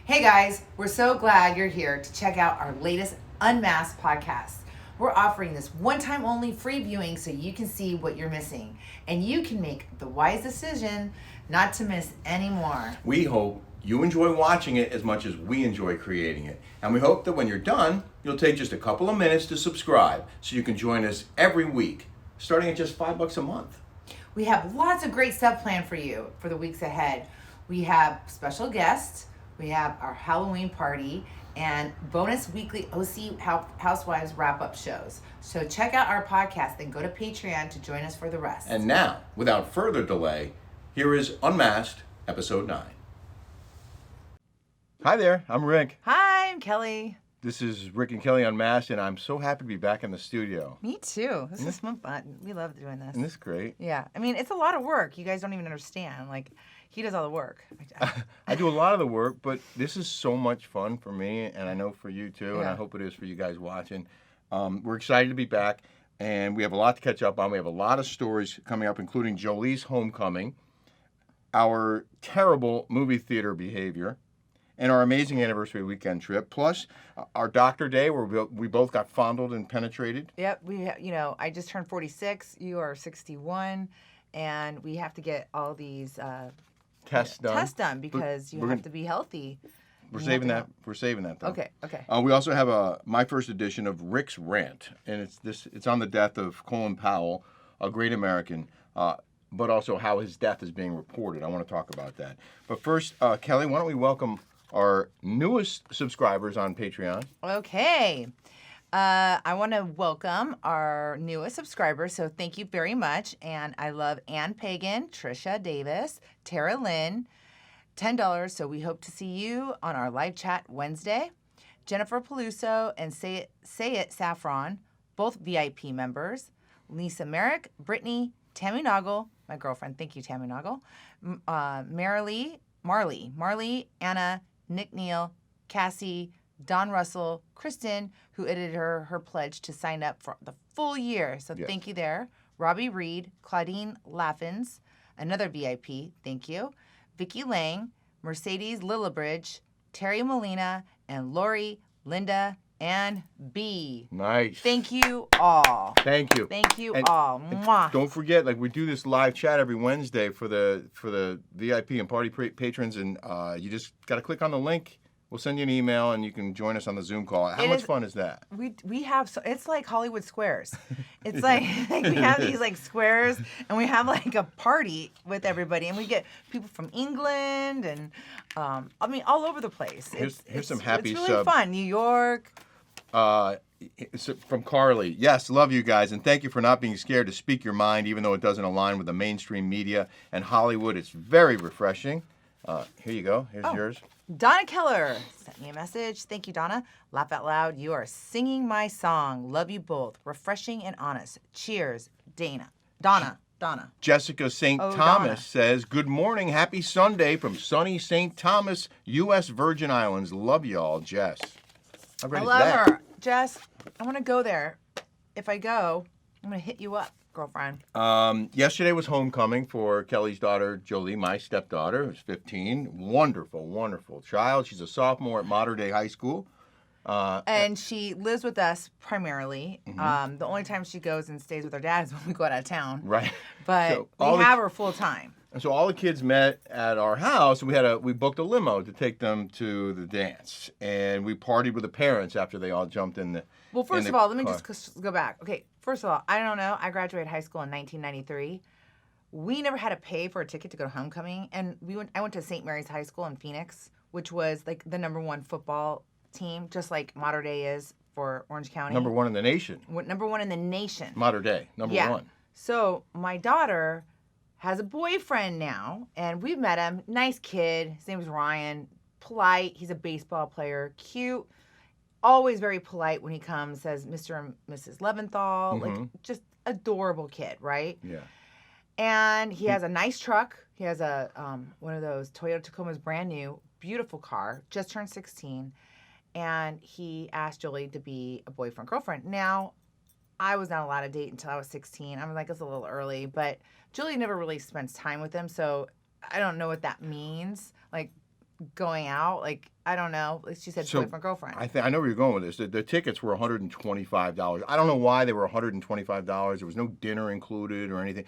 Hey guys, we're so glad you're here to check out our latest Unmasked podcast. We're offering this one time only free viewing so you can see what you're missing and you can make the wise decision not to miss any more. We hope you enjoy watching it as much as we enjoy creating it. And we hope that when you're done, you'll take just a couple of minutes to subscribe so you can join us every week, starting at just $5 a month. We have lots of great stuff planned for you for the weeks ahead. We have special guests, we have our Halloween party, and bonus weekly OC Housewives wrap-up shows. So check out our podcast, then go to Patreon to join us for the rest. And now, without further delay, here is Unmasked, Episode 9. Hi there, I'm Rick. Hi, I'm Kelly. This is Rick and Kelly Unmasked, and I'm so happy to be back in the studio. Me too. This is fun. We love doing this. Isn't this great? Yeah. I mean, it's a lot of work. You guys don't even understand. Like, he does all the work. I do a lot of the work, but this is so much fun for me, and I know for you too, and I hope it is for you guys watching. We're excited to be back, and we have a lot to catch up on. We have a lot of stories coming up, including Jolie's homecoming, our terrible movie theater behavior, and our amazing anniversary weekend trip, plus our doctor day where we both got fondled and penetrated. Yep, I just turned 46, you are 61, and we have to get all these tests done because you have to be healthy. We're saving that. We're saving that though. Okay. We also have my first edition of Rick's Rant, and it's on the death of Colin Powell, a great American, but also how his death is being reported. I want to talk about that. But first, Kelly, why don't we welcome our newest subscribers on Patreon. Okay. I want to welcome our newest subscribers, so thank you very much. And I love Ann Pagan, Trisha Davis, Tara Lynn, $10, so we hope to see you on our live chat Wednesday. Jennifer Peluso and Say It Saffron, both VIP members. Lisa Merrick, Brittany, Tammy Noggle, my girlfriend, thank you, Tammy Noggle. Marley, Anna, Nick Neal, Cassie, Don Russell, Kristen, who edited her pledge to sign up for the full year. So Thank you there. Robbie Reed, Claudine Laffins, another VIP, thank you. Vicky Lang, Mercedes Lillibridge, Terry Molina, and Lori, Linda, and B. Nice. Thank you all. Thank you. Thank you all. Mwah. Don't forget, we do this live chat every Wednesday for the VIP and party patrons, and you just got to click on the link. We'll send you an email, and you can join us on the Zoom call. How much fun is that? We have it's like Hollywood Squares. It's like we have these squares, and we have a party with everybody, and we get people from England and all over the place. Here's some happy It's really fun. New York. From Carly. Yes, love you guys, and thank you for not being scared to speak your mind, even though it doesn't align with the mainstream media and Hollywood. It's very refreshing. Here you go. Here's yours. Donna Keller sent me a message. Thank you, Donna. Laugh out loud. You are singing my song. Love you both. Refreshing and honest. Cheers, Donna. Jessica St. Thomas Donna says, good morning, happy Sunday from sunny St. Thomas, U.S. Virgin Islands. Love y'all, Jess. How great I is love that? her. Jess, I want to go there. If I go, I'm going to hit you up, girlfriend. Yesterday was homecoming for Kelly's daughter, Jolie, my stepdaughter, who's 15. Wonderful, wonderful child. She's a sophomore at Mater Dei High School. And she lives with us primarily. The only time she goes and stays with her dad is when we go out of town. Right. But So we have her full time. And so all the kids met at our house, and we booked a limo to take them to the dance, and we partied with the parents after they all jumped in the. Well, first of all, let me just go back. Okay, first of all, I don't know. I graduated high school in 1993. We never had to pay for a ticket to go to homecoming, and I went to St. Mary's High School in Phoenix, which was the #1 football team, just like Mater Dei is for Orange County. #1 in the nation. #1 in the nation. Mater Dei, number one. So my daughter has a boyfriend now, and we've met him. Nice kid. His name is Ryan. Polite. He's a baseball player. Cute. Always very polite when he comes. Says Mr. and Mrs. Leventhal. Just adorable kid, right? Yeah. And he has a nice truck. He has a one of those Toyota Tacomas, brand new, beautiful car. Just turned 16. And he asked Jolie to be a boyfriend, girlfriend. Now, I was not allowed to date until I was 16. I'm it's a little early, but Julie never really spends time with him, so I don't know what that means. going out. Like, I don't know. She said So, boyfriend, girlfriend. I know where you're going with this. The tickets were $125. I don't know why they were $125. There was no dinner included or anything,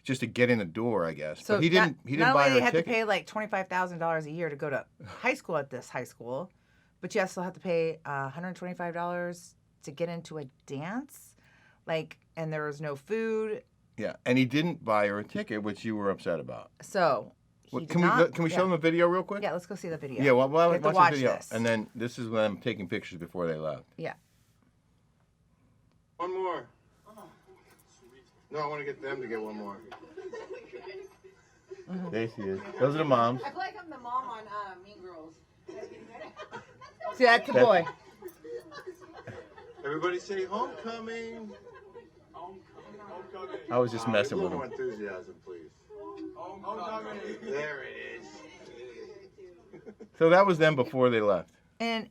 just to get in the door, I guess. So but he didn't not buy only her they a had to ticket. pay like $25,000 a year to go to high school at this high school, but you also have to pay $125 to get into a dance, like, and there was no food. Yeah, and he didn't buy her a ticket, which you were upset about. So he did Can not, we show them a video real quick? Yeah, let's go see the video. Yeah, well, We have to watch watch the video, this. and then this is them taking pictures before they left. Yeah. One more. No, I want to get them to get one more. There she is. Those are the moms. I feel like I'm the mom on Mean Girls. See, that's the boy. Everybody say homecoming. I was just messing with him. A little more enthusiasm, please. Homecoming. There it is. So that was them before they left. And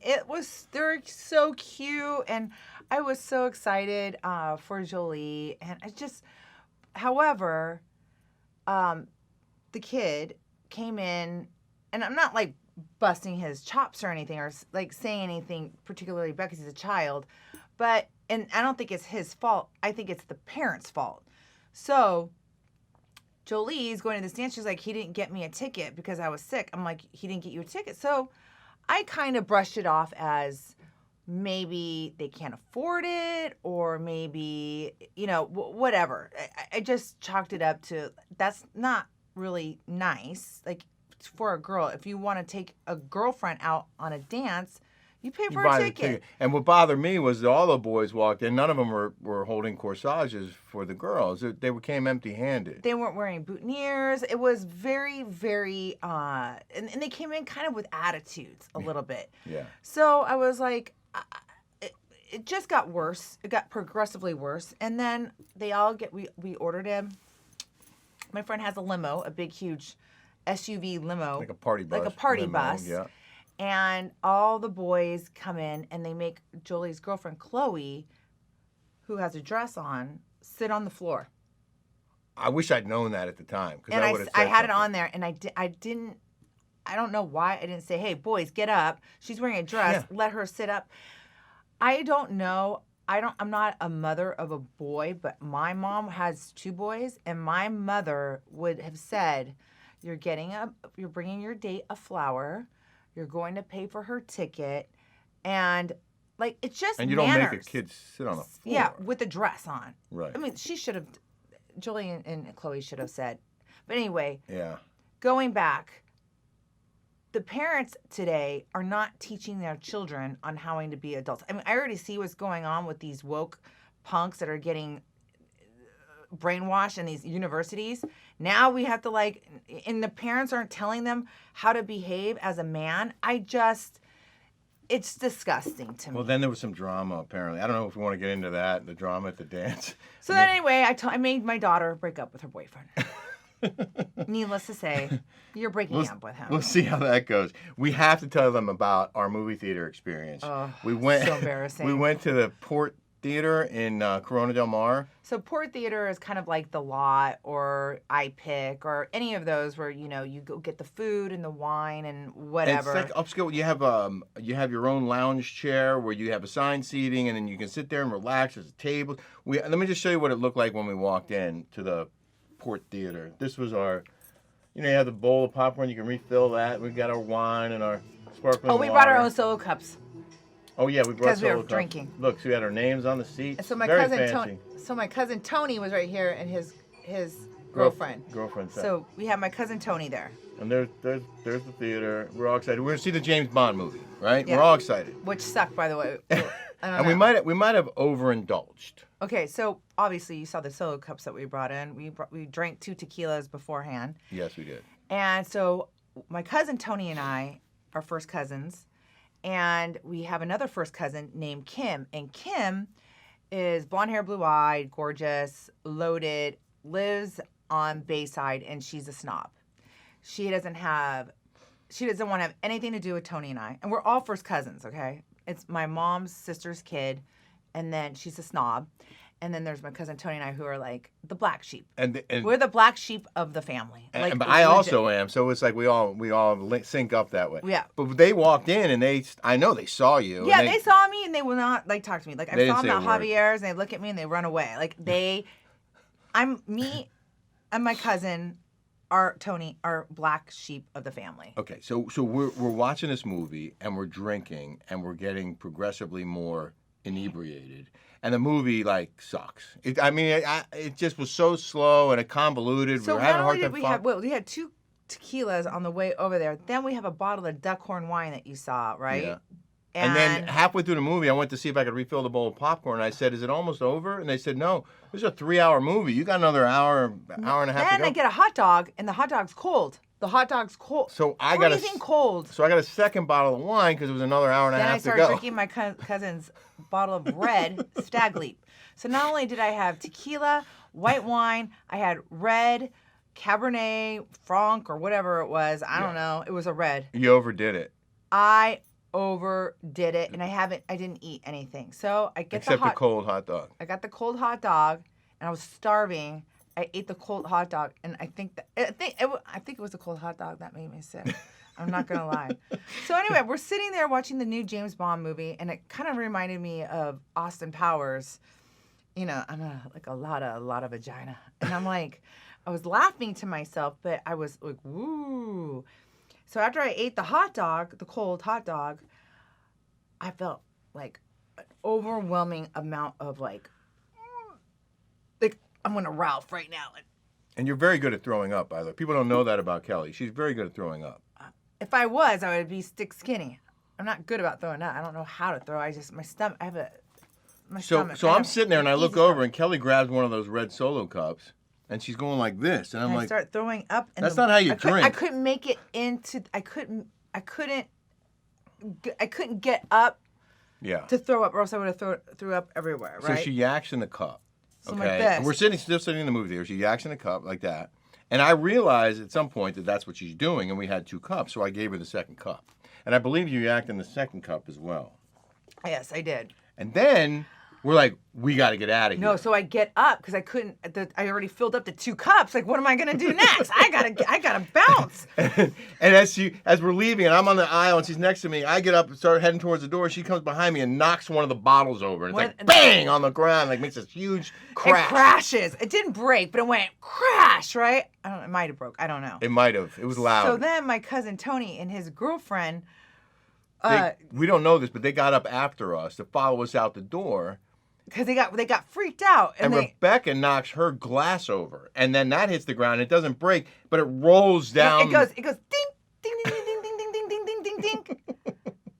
they're so cute, and I was so excited for Jolie, and however, the kid came in, and I'm not like busting his chops or anything, or like saying anything particularly bad because he's a child, and I don't think it's his fault. I think it's the parents' fault. So Jolie's going to this dance. She's like, he didn't get me a ticket because I was sick. I'm like, he didn't get you a ticket. So I kind of brushed it off as maybe they can't afford it, or maybe, whatever. I just chalked it up to, that's not really nice. Like, for a girl, if you want to take a girlfriend out on a dance, you pay for a ticket. And what bothered me was that all the boys walked in. None of them were holding corsages for the girls. They came empty-handed. They weren't wearing boutonnieres. It was very, very, and they came in kind of with attitudes a little bit. Yeah. So I was like, it just got worse. It got progressively worse. And then we ordered him. My friend has a limo, a big, huge SUV limo. Like a party bus. Like a party limo, bus. Yeah. And all the boys come in, and they make Jolie's girlfriend, Chloe, who has a dress on, sit on the floor. I wish I'd known that at the time. And I had it on there, and I don't know why I didn't say, hey, boys, get up. She's wearing a dress. Yeah. Let her sit up. I don't know. I'm not a mother of a boy, but my mom has 2 boys, and my mother would have said, you're bringing your date a flower. You're going to pay for her ticket, and like, it's just and you manners. don't make a kid sit on the floor. Yeah, with a dress on. Right. I mean, Julie and Chloe should have said. But anyway, Yeah. going back, the parents today are not teaching their children on how to be adults. I mean, I already see what's going on with these woke punks that are getting brainwashed in these universities. Now we have to and the parents aren't telling them how to behave as a man. It's disgusting to me. Well, then there was some drama, apparently. I don't know if we want to get into that, the drama at the dance. So then anyway, I made my daughter break up with her boyfriend. Needless to say, you're breaking up with him. We'll see how that goes. We have to tell them about our movie theater experience. Oh, so embarrassing. We went to the Port Theater in Corona del Mar. So Port Theater is kind of like The Lot or iPick or any of those where, you go get the food and the wine and whatever. And it's like upscale. You have your own lounge chair where you have assigned seating, and then you can sit there and relax. There's a table. Let me just show you what it looked like when we walked in to the Port Theater. This was our, you have the bowl of popcorn. You can refill that. We've got our wine and our sparkling water. We brought our own solo cups. Oh yeah, we brought because we were cups. drinking. Look, so we had our names on the seat. So my Very cousin fancy. my cousin Tony was right here, and his girlfriend. Girlfriend. So we have my cousin Tony there. And there's the theater. We're all excited. We're gonna see the James Bond movie, right? Yeah. We're all excited. Which sucked, by the way. I don't And know. we might have overindulged. Okay, so obviously you saw the solo cups that we brought in. We drank 2 tequilas beforehand. Yes, we did. And so my cousin Tony and I are first cousins, and we have another first cousin named Kim. And Kim is blonde hair, blue eyed, gorgeous, loaded, lives on Bayside, and she's a snob. She doesn't want to have anything to do with Tony and I. And we're all first cousins, okay? It's my mom's sister's kid, and then she's a snob. And then there's my cousin Tony and I who are like the black sheep. And We're the black sheep of the family. Like, but I legit. also am, so it's like we all sync up that way. Yeah. But they walked in and I know they saw you. Yeah, and they saw me and they will not like talk to me. Like They I saw didn't them say a at word. Javier's and they look at me and they run away. Like me and my cousin, Tony, are black sheep of the family. Okay, so we're watching this movie and we're drinking and we're getting progressively more inebriated, and the movie like sucks. It just was so slow and convoluted. So we were having a not hard only time. did we had 2 tequilas on the way over there. Then we have a bottle of duckhorn wine that you saw, right? Yeah. And then halfway through the movie, I went to see if I could refill the bowl of popcorn. I said, "Is it almost over?" And they said, "No, this is a 3-hour movie. You got another hour and a half Then to go." I get a hot dog, and the hot dog's cold. The hot dog's cold. So I got freezing cold. So I got a second bottle of wine because it was another hour and a Then I half to started go. drinking my cousin's bottle of red Stag Leap. So not only did I have tequila, white wine, I had red, Cabernet Franc or whatever it was. I don't know. It was a red. You overdid it. I overdid it, and I didn't eat anything. So I get Except the cold hot dog. I got the cold hot dog, and I was starving. I ate the cold hot dog, and I think it was the cold hot dog that made me sick. I'm not gonna lie. So anyway, we're sitting there watching the new James Bond movie, and it kind of reminded me of Austin Powers. You know, I'm a lot of vagina, and I'm like, I was laughing to myself, but I was like, woo. So after I ate the hot dog, the cold hot dog, I felt like an overwhelming amount of like I'm gonna Ralph right now. And you're very good at throwing up, by the way. People don't know that about Kelly. She's very good at throwing up. If I was, I would be stick skinny. I'm not good about throwing up. I don't know how to throw. My stomach. I have my stomach. So I'm sitting there and I look over and Kelly grabs one of those red Solo cups and she's going like this, and I'm I like, start throwing up. That's not how you drink. I couldn't make it into. I couldn't get up yeah. to throw up, or else I would have threw up everywhere. Right. So she yaks in the cup. So Okay. like this. And we're still sitting in the movie theater. She yaks in the cup like that. And I realized at some point that that's what she's doing, and we had 2 cups, so I gave her the second cup. And I believe you yacked in the second cup as well. Yes, I did. And then we're like, we got to get out of here. No, so I get up because I couldn't. I already filled up the 2 cups. Like, what am I gonna do next? I gotta bounce. And as we're leaving, and I'm on the aisle, and she's next to me, I get up and start heading towards the door. She comes behind me and knocks one of the bottles over, and it's like bang on the ground, like makes this huge crash. It crashes. It didn't break, but it went crash. Right? I don't. It might have broke. I don't know. It might have. It was loud. So then my cousin Tony and his girlfriend. We don't know this, but they got up after us to follow us out the door. Because they got freaked out. And Rebecca knocks her glass over. And then that hits the ground. It doesn't break, but it rolls down. It goes ding, ding, ding, ding, ding, ding, ding, ding, ding, ding, ding.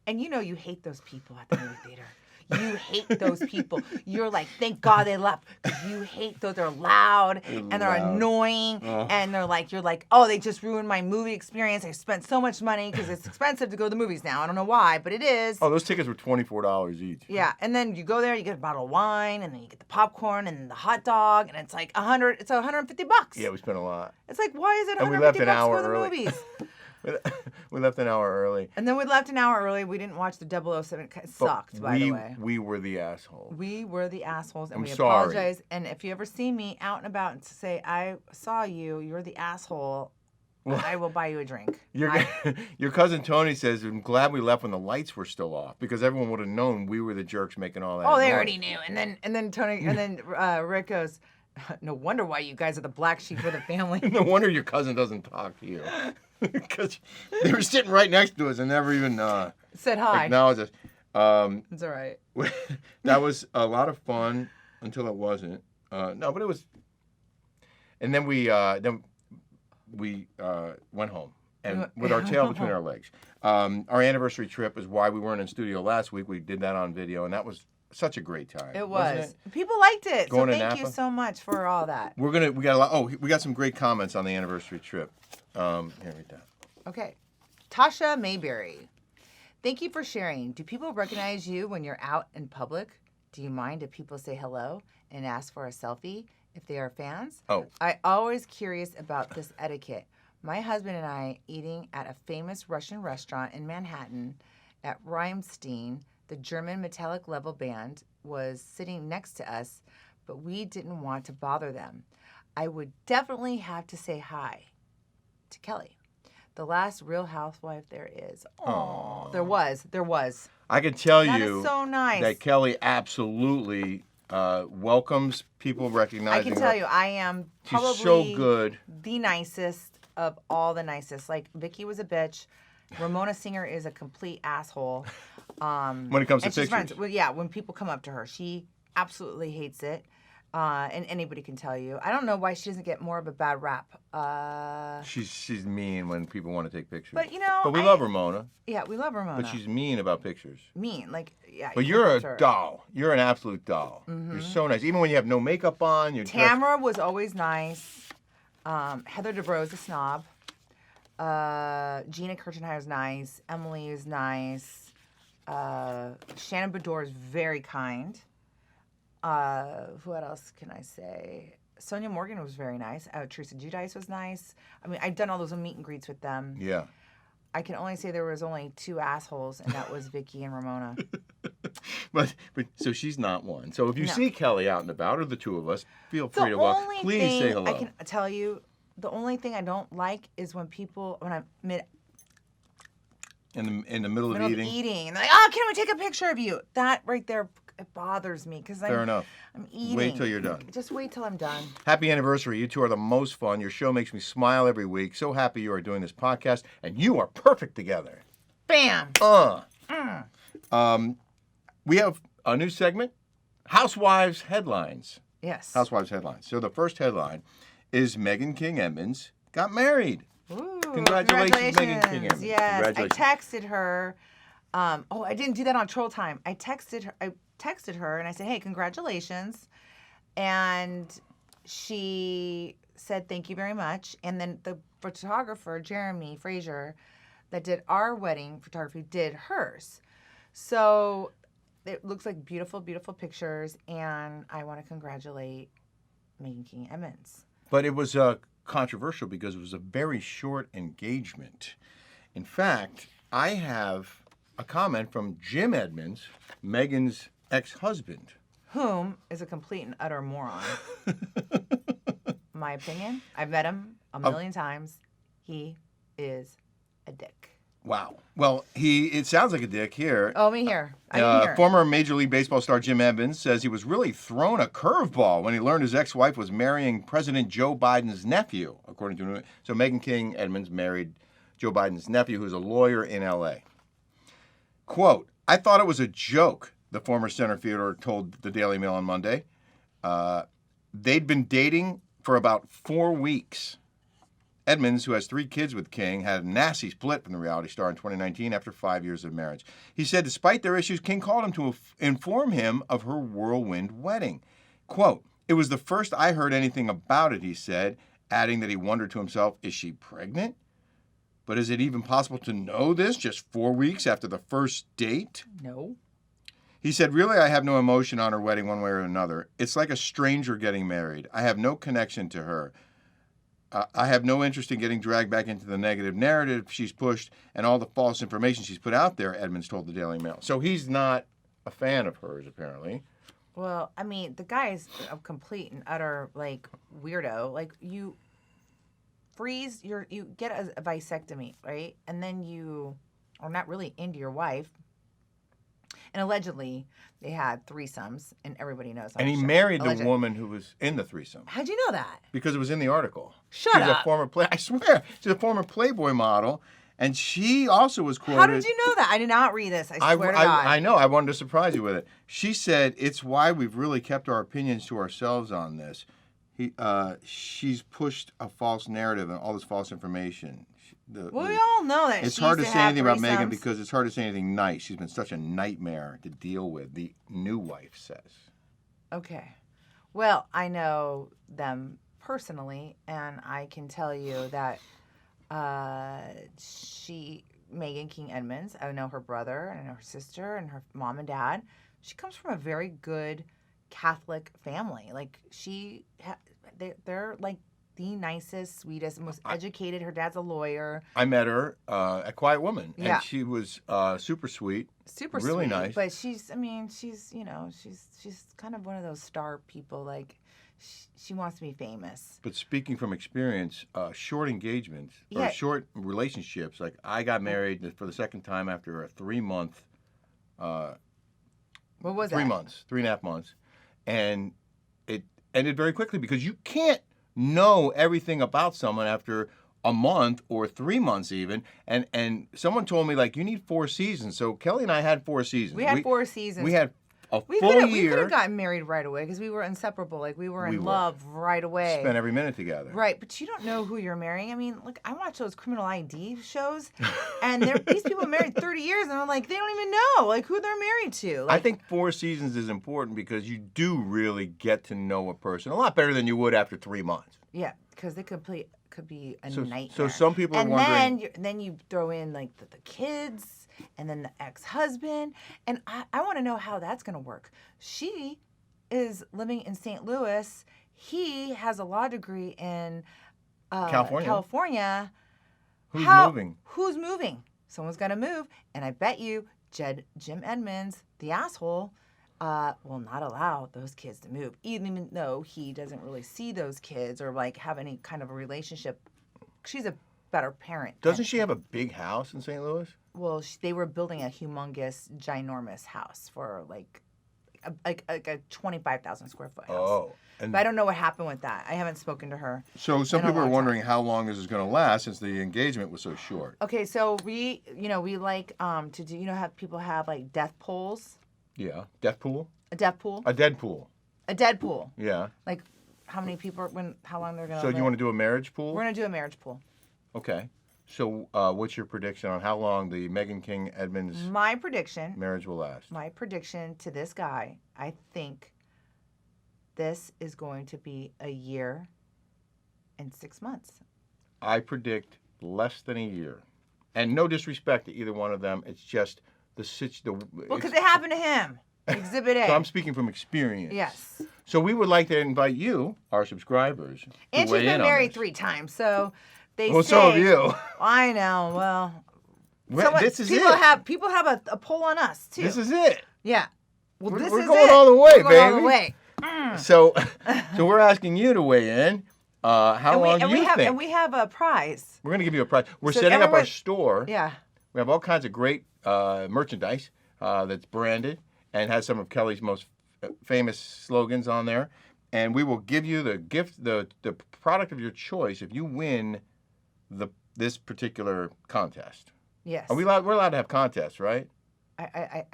And you know you hate those people at the movie theater. You hate those people. You're like, thank God they left. You hate those. They're loud and they're annoying. And you're like, oh, they just ruined my movie experience. I spent so much money because it's expensive to go to the movies now. I don't know why, but it is. Oh, those tickets were $24 each. Yeah, and then you go there, you get a bottle of wine, and then you get the popcorn and the hot dog, and it's like $100. It's $150. Yeah, we spent a lot. It's like, why is it $150 And we left an hour for the early. movies? We left an hour early. And then we left an hour early. We didn't watch the 007. It sucked, by the way. We were the assholes. We were the assholes, and I'm we sorry. apologize. And if you ever see me out and about and say, I saw you, you're the asshole, I will buy you a drink. Your cousin Tony says, I'm glad we left when the lights were still off, because everyone would have known we were the jerks making all that Oh, they noise. already knew. And then Tony, and then Rick goes, no wonder why you guys are the black sheep of the family. No wonder your cousin doesn't talk to you. Because they were sitting right next to us and never even Said hi. acknowledged us. It's all right. That was a lot of fun until it wasn't. No, but it was. And then we went home and with our tail between our legs. Our anniversary trip is why we weren't in studio last week. We did that on video, and that was such a great time. It wasn't was. People liked it. Going to so thank you Napa? so much for all that. We got a lot. Oh, we got some great comments on the anniversary trip. Here, read that. Okay. Tasha Mayberry. Thank you for sharing. Do people recognize you when you're out in public? Do you mind if people say hello and ask for a selfie if they are fans? Oh. I always curious about this etiquette. My husband and I eating at a famous Russian restaurant in Manhattan at Rammstein. The German metallic level band was sitting next to us, but we didn't want to bother them. I would definitely have to say hi to Kelly. The last Real Housewife there is. Oh, there was. I can tell That you is so nice. that Kelly absolutely welcomes people recognizing I can tell her. you, I am probably She's so good. the nicest of all the nicest. Like, Vicky was a bitch. Ramona Singer is a complete asshole. When it comes to and she's pictures. friends. Well, yeah, when people come up to her, she absolutely hates it. And anybody can tell you. I don't know why she doesn't get more of a bad rap. She's mean when people want to take pictures. But, you know, But we love Ramona. Yeah, we love Ramona. But she's mean about pictures. mean. Like, yeah. But you you're can't a touch her. doll. You're an absolute doll. You're so nice. Even when you have no makeup on, you're dressed. Tamara was always nice. Heather Dubrow is a snob. Gina Kirchenheimer is nice. Emily is nice. Shannon Bedore is very kind. What else can I say? Sonia Morgan was very nice. Teresa Giudice was nice. I mean, I've done all those meet and greets with them. Yeah. I can only say there was only 2 assholes, and that was Vicky and Ramona. But so she's not one. So if you No. see Kelly out and about, or the two of us, feel The free to walk. only Please thing say hello. I can tell you, the only thing I don't like is when I'm in the middle of middle eating. of eating, and they're like, "Oh, can we take a picture of you?" That right there, it bothers me because Fair enough. I'm eating. Wait till you're done. Just wait till I'm done. Happy anniversary. You two are the most fun. Your show makes me smile every week. So happy you are doing this podcast, and you are perfect together. Bam. We have a new segment, Housewives Headlines. Yes. Housewives Headlines. So the first headline is Meghan King Edmonds got married. Ooh, Congratulations, Meghan King Edmonds. Yes, Congratulations. I texted her. I didn't do that on Troll Time. I texted her and I said, "Hey, congratulations," and she said, "Thank you very much." And then the photographer, Jeremy Frazier, that did our wedding photography, did hers. So it looks like beautiful, beautiful pictures, and I want to congratulate Meghan King Edmonds. But it was controversial because it was a very short engagement. In fact, I have a comment from Jim Edmonds, Meghan's ex-husband. Whom is a complete and utter moron. My opinion. I've met him a million times. He is a dick. Wow. Well, it sounds like a dick here. Oh, me here. I didn't hear. Former Major League Baseball star Jim Edmonds says he was really thrown a curveball when he learned his ex-wife was marrying President Joe Biden's nephew, according to... So Meghan King Edmonds married Joe Biden's nephew, who's a lawyer in L.A. Quote, "I thought it was a joke," the former center fielder told the Daily Mail on Monday. They'd been dating for about 4 weeks. Edmonds, who has 3 kids with King, had a nasty split from the reality star in 2019 after 5 years of marriage. He said despite their issues, King called him to inform him of her whirlwind wedding. Quote, "It was the first I heard anything about it," he said, adding that he wondered to himself, is she pregnant? But is it even possible to know this just 4 weeks after the first date? No. He said, "Really, I have no emotion on her wedding one way or another. It's like a stranger getting married. I have no connection to her. I have no interest in getting dragged back into the negative narrative she's pushed and all the false information she's put out there," Edmonds told the Daily Mail. So he's not a fan of hers, apparently. Well, I mean, the guy's a complete and utter, like, weirdo. Like, you get a vasectomy, right? And then you are not really into your wife. And allegedly, they had threesomes, and everybody knows. And he I'm sure. married the Allegedly. woman who was in the threesome How'd you know that? because it was in the article. Shut She's up. a former I swear, she's a former Playboy model, and she also was quoted. How did you know that? I did not read this. I swear to God. I know. I wanted to surprise you with it. She said, "It's why we've really kept our opinions to ourselves on this. She's pushed a false narrative and all this false information." Well, we all know that. It's she hard to used say have anything about Meghan threesomes. because it's hard to say anything nice. She's been such a nightmare to deal with, the new wife says. Okay. Well, I know them personally, and I can tell you that Meghan King Edmonds, I know her brother, and I know her sister, and her mom and dad. She comes from a very good Catholic family. Like, they're like the nicest, sweetest, most educated. Her dad's a lawyer. I met her at Quiet Woman, Yeah. and she was super sweet. Super really sweet. nice. But she's kind of one of those star people. Like, she wants to be famous. But speaking from experience, short engagements or Yeah. short relationships, like I got married for the second time after a 3-month, What was 3 that? months, 3.5 months, and it ended very quickly because you can't know everything about someone after a month or 3 months even. And someone told me, like, you need 4 seasons. So Kelly and I had 4 seasons. We had 4 seasons. We had a We full could year. have gotten married right away because we were inseparable. Like, we were in love right away. Spent every minute together. Right, but you don't know who you're marrying. I mean, like, I watch those criminal ID shows, and these people are married 30 years, and I'm like, they don't even know, like, who they're married to. Like, I think 4 seasons is important because you do really get to know a person a lot better than you would after 3 months. yeah, because they could be a nightmare. So some people are and wondering. then you throw in, like, the kids, and then the ex-husband, and I want to know how that's going to work. She is living in St. Louis. He has a law degree in California. Who's moving? Who's moving? Someone's got to move, and I bet you Jim Edmonds, the asshole, will not allow those kids to move, even though he doesn't really see those kids or, like, have any kind of a relationship. She's a better parent. Doesn't she have a big house in St. Louis? Well, they were building a humongous, ginormous house for like a 25,000 square foot house. Oh. And But I don't know what happened with that. I haven't spoken to her. so some in a people are long wondering how long this is going to last since the engagement was so short. Okay, so we like to do, have people have like death polls. Yeah. Death pool? A death pool. A dead pool. A dead pool. Yeah. Like how many people how long they're gonna So live. you want to do a marriage pool? We're gonna do a marriage pool. Okay. So what's your prediction on how long the Meghan King Edmonds My prediction marriage will last? to this guy, I think this is going to be a year and 6 months. I predict less than a year. And no disrespect to either one of them. It's just Well, because it happened to him. Exhibit A. So I'm speaking from experience. Yes. So we would like to invite you, our subscribers, to And she's weigh in been on married this. 3 times, so they Well, say. so have you. I know. Well, This is people it. People have a poll on us too. This is it. Yeah. Well, We're this going is all the way, We're going all the baby. way. So we're asking you to weigh in. How long do you think? And we have a prize. We're going to give you a prize. We're So setting up our everyone- store. Yeah. We have all kinds of great merchandise that's branded and has some of Kelly's most famous slogans on there. And we will give you the gift, the product of your choice if you win this particular contest. Yes. Are we allowed? We're allowed to have contests, right? I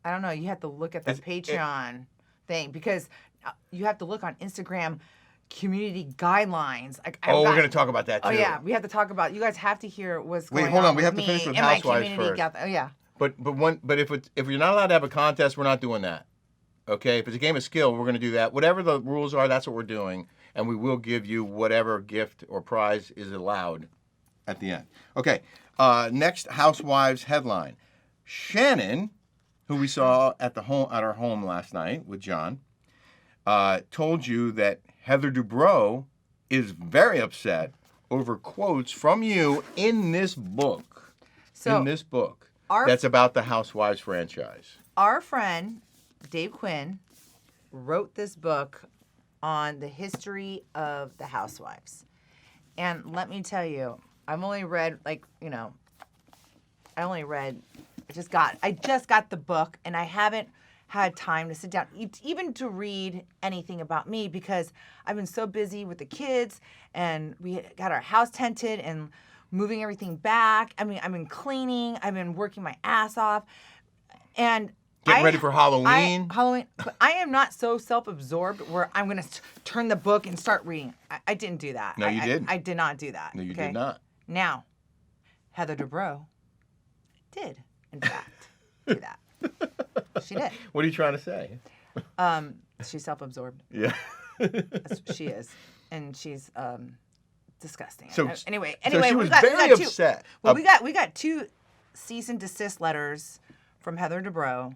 don't know. You have to look at the Patreon thing because you have to look on Instagram community guidelines. We're going to talk about that too. Oh yeah, we have to talk about. You guys have to hear what's Wait, going hold on. on. We with have to me finish with and my Housewives community. first. Oh yeah. But if you're not allowed to have a contest, we're not doing that. Okay? If it's a game of skill, we're going to do that. Whatever the rules are, that's what we're doing, and we will give you whatever gift or prize is allowed at the end. Okay. Next Housewives headline: Shannon, who we saw at our home last night with John, told you that Heather Dubrow is very upset over quotes from you in this book. So That's about the Housewives franchise. Our friend Dave Quinn wrote this book on the history of the Housewives, and let me tell you, I've only read I just got the book, and I haven't had time to sit down even to read anything about me because I've been so busy with the kids, and we got our house tented and moving everything back. I mean, I've been cleaning, I've been working my ass off, and Getting ready for Halloween. But I am not so self-absorbed where I'm going to turn the book and start reading. I didn't do that. No, you didn't. I did not do that. No, you okay? did not. Now, Heather Dubrow did, in fact, do that. She did. What are you trying to say? She's self-absorbed. Yeah. She is. And she's disgusting. So anyway, she was we got very two, upset. Well, we got 2 cease and desist letters from Heather Dubrow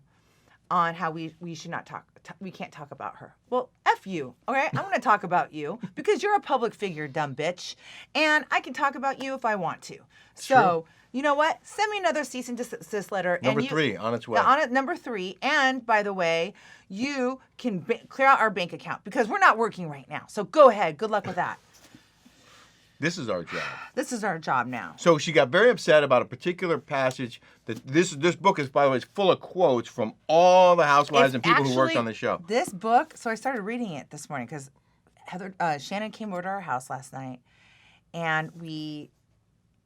on how we should not talk. We can't talk about her. Well, F F you, okay? I'm going to talk about you because you're a public figure, dumb bitch. And I can talk about you if I want to. So, you know what? Send me another cease and desist letter. Number and 3, on its way. Number 3. And by the way, you can clear out our bank account because we're not working right now. So go ahead. Good luck with that. This is our job. This is our job now. So she got very upset about a particular passage. That this book is, by the way, full of quotes from all the housewives and people who worked on the show. This book, so I started reading it this morning because Shannon came over to our house last night, and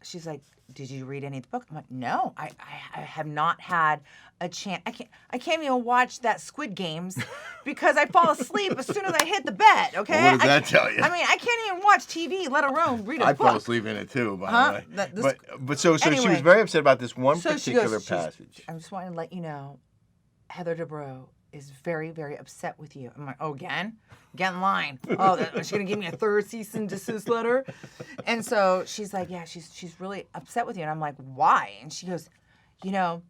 she's like, "Did you read any of the book?" I'm like, "No, I have not had a chance. I can't even watch that Squid Games because I fall asleep as soon as I hit the bed. Okay, Well, what does that tell you? I mean, I can't even watch TV, let alone read a I book. fell asleep in it too, by the way. But so Anyway, she was very upset about this one so particular passage. I just wanted to let you know, Heather Dubrow is very, very upset with you. I'm like, oh, again? Get in line. Oh, she's going to give me a third cease and desist letter? And so she's like, yeah, she's really upset with you. And I'm like, why? And she goes, you know,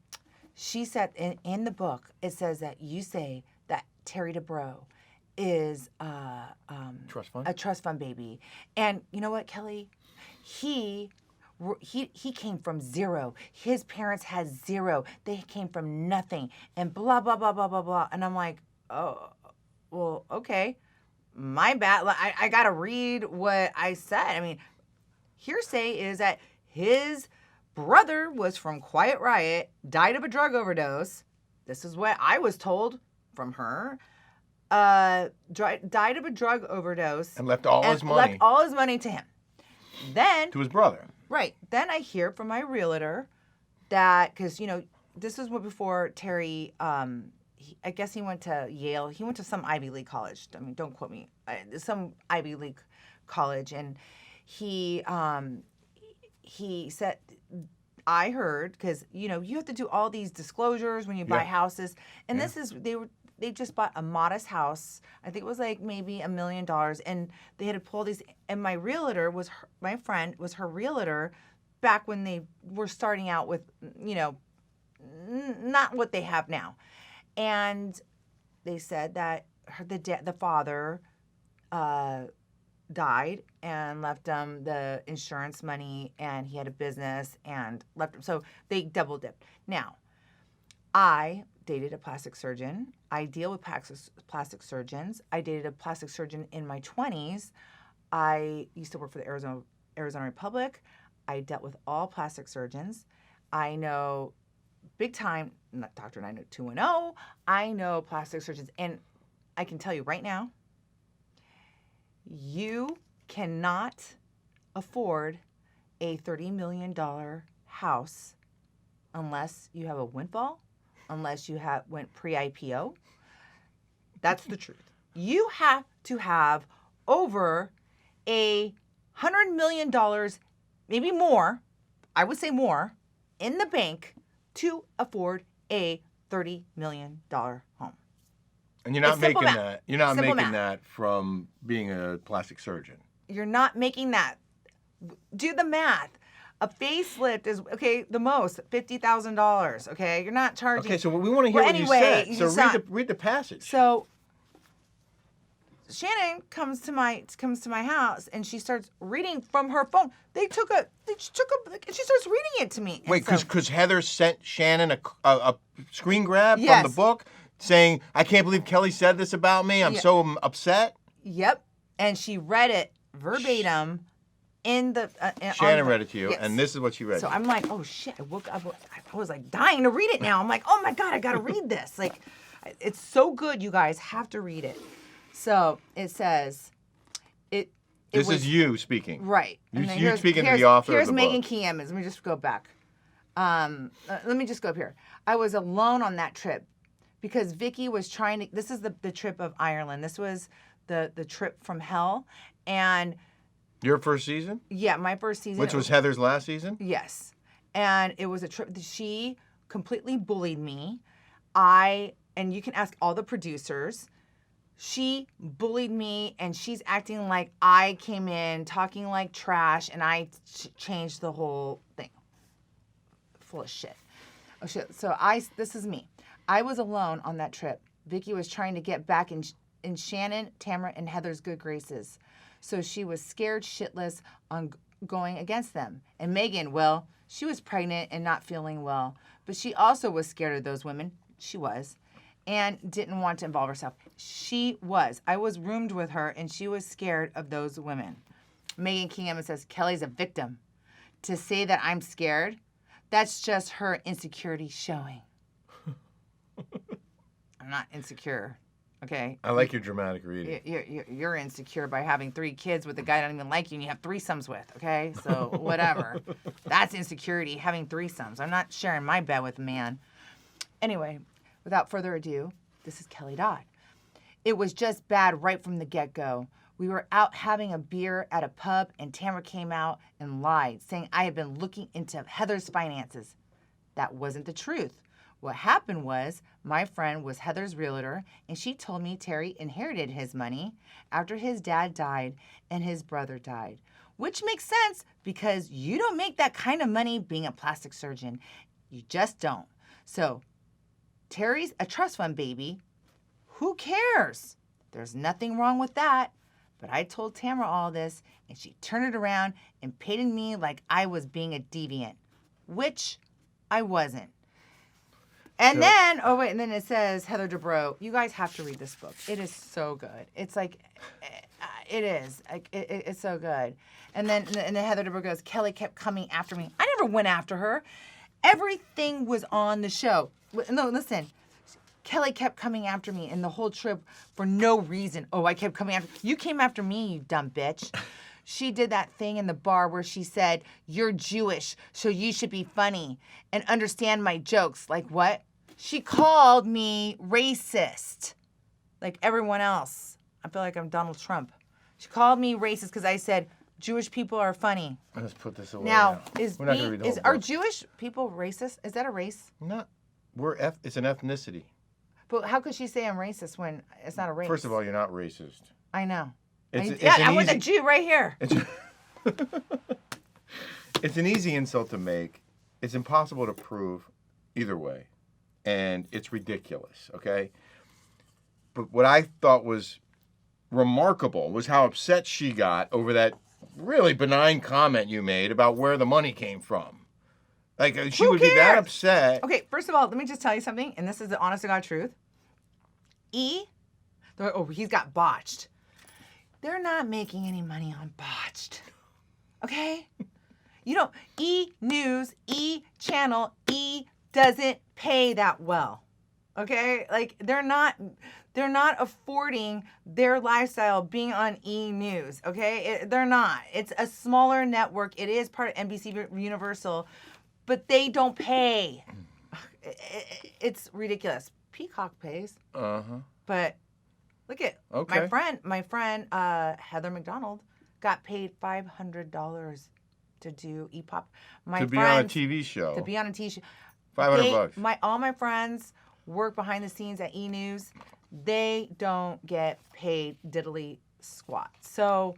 she said in the book, it says that you say that Terry Dubrow is Trust fund? a trust fund baby. And you know what, Kelly? He came from zero. His parents had zero. They came from nothing. And blah, blah, blah, blah, blah, blah. And I'm like, oh, well, okay. My bad. I got to read what I said. I mean, hearsay is that his brother was from Quiet Riot, died of a drug overdose. This is what I was told from her. Died of a drug overdose. And left all his money. Left all his money to him. Then. To his brother. Right. Then I hear from my realtor that, because, you know, this was before Terry, I guess he went to Yale. He went to some Ivy League college. I mean, don't quote me. Some Ivy League college. And he said, I heard, because, you know, you have to do all these disclosures when you buy houses. And this is, they just bought a modest house. I think it was like maybe $1 million. And they had to pull these. And my realtor was, my friend was her realtor back when they were starting out with, you know, not what they have now. And they said that the father died and left him the insurance money, and he had a business and left him. So they double dipped. Now, I dated a plastic surgeon. I deal with plastic surgeons. I dated a plastic surgeon in my 20s. I used to work for the Arizona Republic. I dealt with all plastic surgeons. I know big time, not Dr. 90210. I know plastic surgeons. And I can tell you right now, you cannot afford a $30 million house unless you have a windfall, unless you went pre-IPO. That's the truth. You have to have over $100 million, maybe more, I would say more, in the bank to afford a $30 million home. And you're not making math. that. You're not Simple making math. that from being a plastic surgeon. You're not making that. Do the math. A facelift is, okay, the most, $50,000, okay? You're not charging. Okay, so we want to hear what anyway, you said. So read the passage. So Shannon comes to my house and she starts reading from her phone. She starts reading it to me. Wait, because Heather sent Shannon a screen grab Yes. from the book saying, I can't believe Kelly said this about me. I'm so upset. Yep. And she read it verbatim in the... Shannon read it to you, yes. and this is what she read. So I'm like, oh, shit. I woke up. I was like dying to read it now. I'm like, oh, my God, I got to read this. Like, it's so good. You guys have to read it. So it says... This is you speaking. Right. You speaking to the author of the book. Here's Megan Key Emmons. Let me just go back. Let me just go up here. I was alone on that trip because Vicky was trying to... This is the trip of Ireland. This was the trip from hell. And... Your first season? Yeah, my first season. Which was Heather's last season? Yes. And it was a trip. She completely bullied me. And you can ask all the producers. She bullied me, and she's acting like I came in talking like trash, and I changed the whole thing. Full of shit. Oh, shit. So this is me. I was alone on that trip. Vicky was trying to get back in Shannon, Tamara, and Heather's good graces. So she was scared shitless on going against them. And Megan, well, she was pregnant and not feeling well. But she also was scared of those women. She was. And didn't want to involve herself. She was. I was roomed with her, and she was scared of those women. Megan King Emma says, Kelly's a victim. To say that I'm scared, that's just her insecurity showing. I'm not insecure, okay? I like your dramatic reading. You're insecure by having 3 kids with a guy that don't even like you and you have threesomes with, okay? So whatever. That's insecurity, having threesomes. I'm not sharing my bed with a man. Anyway, without further ado, this is Kelly Dodd. It was just bad right from the get-go. We were out having a beer at a pub, and Tamara came out and lied, saying I had been looking into Heather's finances. That wasn't the truth. What happened was my friend was Heather's realtor, and she told me Terry inherited his money after his dad died and his brother died, which makes sense because you don't make that kind of money being a plastic surgeon. You just don't. So Terry's a trust fund baby. Who cares? There's nothing wrong with that. But I told Tamara all this, and she turned it around and painted me like I was being a deviant, which I wasn't. And then it says Heather Dubrow. You guys have to read this book. It is so good. It's like, it is. It's so good. And then Heather Dubrow goes, Kelly kept coming after me. I never went after her. Everything was on the show. No, listen. Kelly kept coming after me in the whole trip for no reason. Oh, I kept coming after you. Came after me, you dumb bitch. She did that thing in the bar where she said, you're Jewish, so you should be funny and understand my jokes. Like what? She called me racist, like everyone else. I feel like I'm Donald Trump. She called me racist because I said Jewish people are funny. Let's put this away. Now, We're not gonna read the whole are book. Jewish people racist? Is that a race? Not. It's an ethnicity. But how could she say I'm racist when it's not a race? First of all, you're not racist. I know. It's I an was a easy- Jew right here. It's an easy insult to make. It's impossible to prove either way. And it's ridiculous, okay? But what I thought was remarkable was how upset she got over that really benign comment you made about where the money came from. Like, she Who would be that cares? upset. Okay, first of all, let me just tell you something, and this is the honest to God truth. He's got botched. They're not making any money on botched. Okay? You know, News, Channel, doesn't pay that well. Okay? Like they're not affording their lifestyle being on News. Okay? They're not. It's a smaller network. It is part of NBC Universal, but they don't pay. It's ridiculous. Peacock pays. But look at my friend Heather McDonald got paid $500 to do EPOP. To be on a TV show. To be on a TV show. $500. All my friends work behind the scenes at News. They don't get paid diddly squat. So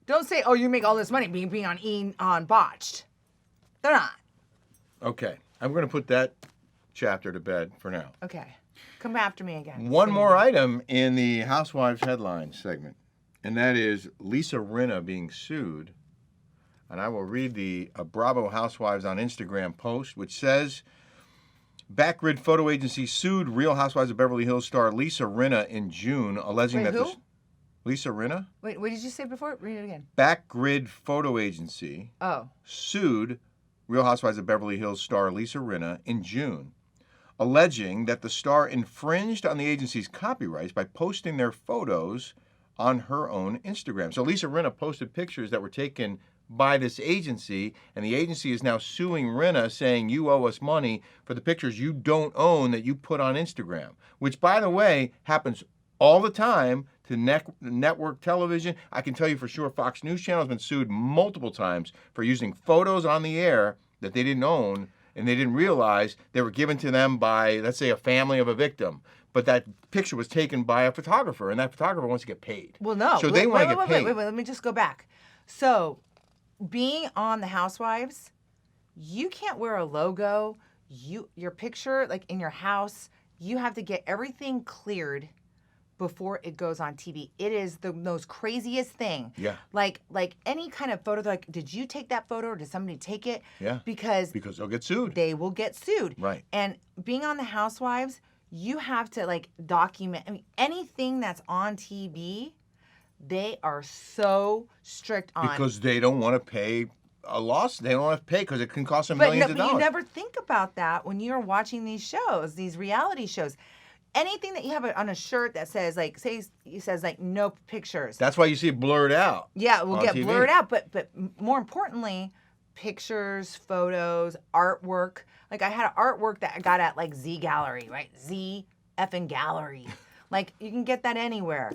don't say, oh, you make all this money being on botched. They're not. Okay. I'm going to put that chapter to bed for now. Okay. Come after me again. One more item in the Housewives headlines segment, and that is Lisa Rinna being sued. And I will read the Bravo Housewives on Instagram post, which says, Backgrid Photo Agency sued Real Housewives of Beverly Hills star Lisa Rinna in June, alleging Wait, that who? Lisa Rinna? Wait, what did you say before? Read it again. Backgrid Photo Agency sued Real Housewives of Beverly Hills star Lisa Rinna in June, alleging that the star infringed on the agency's copyrights by posting their photos on her own Instagram. So Lisa Rinna posted pictures that were taken by this agency, and the agency is now suing Rinna, saying you owe us money for the pictures you don't own that you put on Instagram, which, by the way, happens all the time to network television. I can tell you for sure Fox News Channel has been sued multiple times for using photos on the air that they didn't own, and they didn't realize they were given to them by, let's say, a family of a victim. But that picture was taken by a photographer, and that photographer wants to get paid. Well, no. So they want to get paid. Wait, let me just go back. So, being on the Housewives, you can't wear a logo. Your picture, like in your house, you have to get everything cleared before it goes on TV. It is the most craziest thing. Yeah. Like any kind of photo, like, did you take that photo or did somebody take it? Yeah. Because they'll get sued. they will get sued. Right. And being on the Housewives, you have to like document. I mean, anything that's on TV, they are so strict on. Because they don't want to pay a loss. They don't have to pay because it can cost them millions of But dollars. you never think about that when you're watching these shows, these reality shows. Anything that you have on a shirt that says like, say it says like no pictures. That's why you see it blurred out. Yeah, it will on get TV. blurred out. But more importantly, pictures, photos, artwork. Like I had an artwork that I got at like Z Gallery, right? Z effing Gallery. Like you can get that anywhere.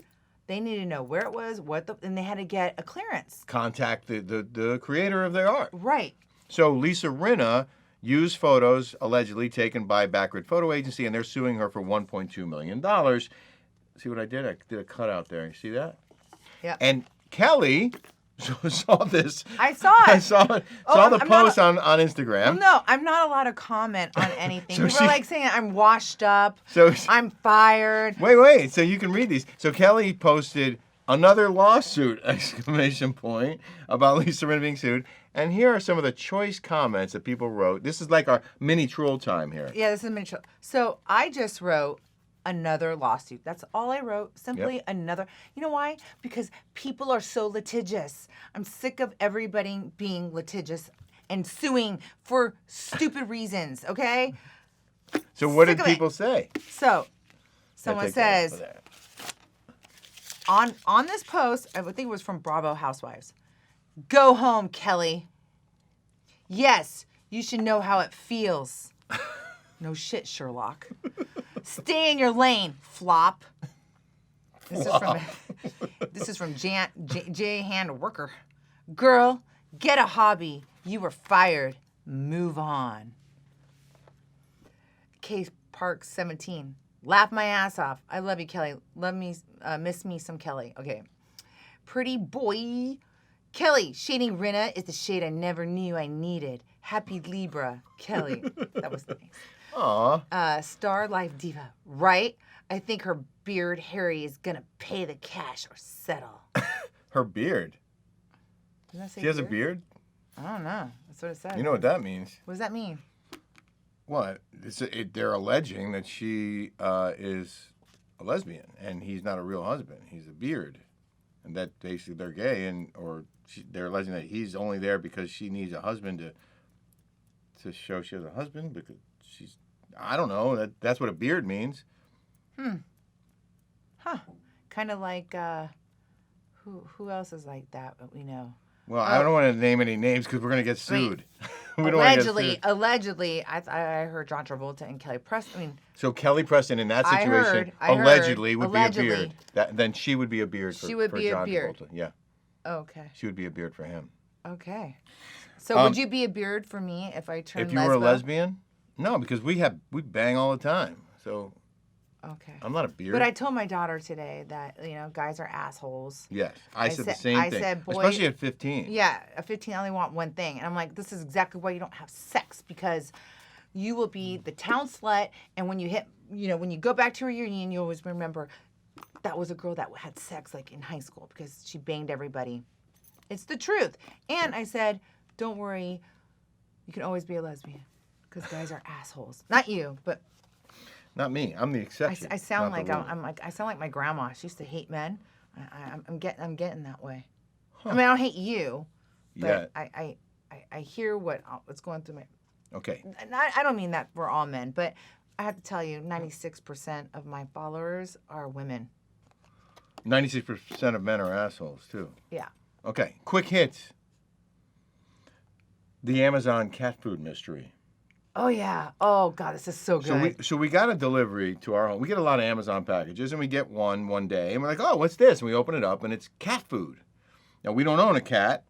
They need to know where it was, and they had to get a clearance. Contact the creator of their art. Right. So Lisa Rinna used photos allegedly taken by Backward Photo Agency, and they're suing her for $1.2 million. See what I did? I did a cutout there. You see that? Yeah. And Kelly saw this. I saw it. I saw the I'm post not on Instagram. Well, no, I'm not allowed to comment on anything. So People are like saying I'm washed up. So I'm fired. Wait. So you can read these. So Kelly posted another lawsuit, ! About Lisa Rinna being sued. And here are some of the choice comments that people wrote. This is like our mini troll time here. Yeah, this is miniature. So I just wrote another lawsuit. That's all I wrote. Simply another. You know why? Because people are so litigious. I'm sick of everybody being litigious and suing for stupid reasons, okay? So what Sick did of it. people say? So someone Take that off says of there. on this post, I think it was from Bravo Housewives. Go home, Kelly. Yes, you should know how it feels. No shit, Sherlock. Stay in your lane, flop. This is from J. Hand Worker. Girl, get a hobby. You were fired. Move on. Case Park 17. Laugh my ass off. I love you, Kelly. Love me, miss me some Kelly. Okay. Pretty boy. Kelly, shading Rinna is the shade I never knew I needed. Happy Libra, Kelly. That was nice. Aw. Star Life Diva, right? I think her beard Harry is gonna pay the cash or settle. Her beard. Doesn't that say She has a beard? I don't know. That's what it said. You know what that means? What does that mean? What? They're alleging that she is a lesbian and he's not a real husband. He's a beard. And that basically they're gay they're alleging that he's only there because she needs a husband to show she has a husband because she's, I don't know, that's what a beard means. Huh. Kind of like, who else is like that we know? Well, I don't want to name any names because we're going to get sued. We don't wanna get sued. Allegedly, I heard John Travolta and Kelly Preston. So Kelly Preston in that situation I heard, allegedly would allegedly. be a beard. Then she would be a beard for, She would for be a John beard. Travolta. Yeah, Okay. she would be a beard for him. Okay. So would you be a beard for me if I turned If you were a lesbian? No, because we bang all the time. So Okay. I'm not a beard. But I told my daughter today that, guys are assholes. Yes, I said the same I thing. said, boy, especially at 15. Yeah, at 15, I only want one thing. And I'm like, this is exactly why you don't have sex, because you will be the town slut. And when you when you go back to a reunion, you always remember that was a girl that had sex like in high school because she banged everybody. It's the truth. And I said, don't worry, you can always be a lesbian because guys are assholes. Not you, but Not me. I'm the exception. I sound not like the rule. I sound like my grandma. She used to hate men. I'm getting that way. I mean, I don't hate you, but Yeah. I hear what's going through my. Okay. And I don't mean that we're all men, but I have to tell you, 96% of my followers are women. 96% of men are assholes too. Yeah. Okay. Quick hits. The Amazon cat food mystery. Oh yeah. Oh God, this is so good. So we got a delivery to our home. We get a lot of Amazon packages, and we get one day, and we're like, oh, what's this? And we open it up, and it's cat food. Now we don't own a cat,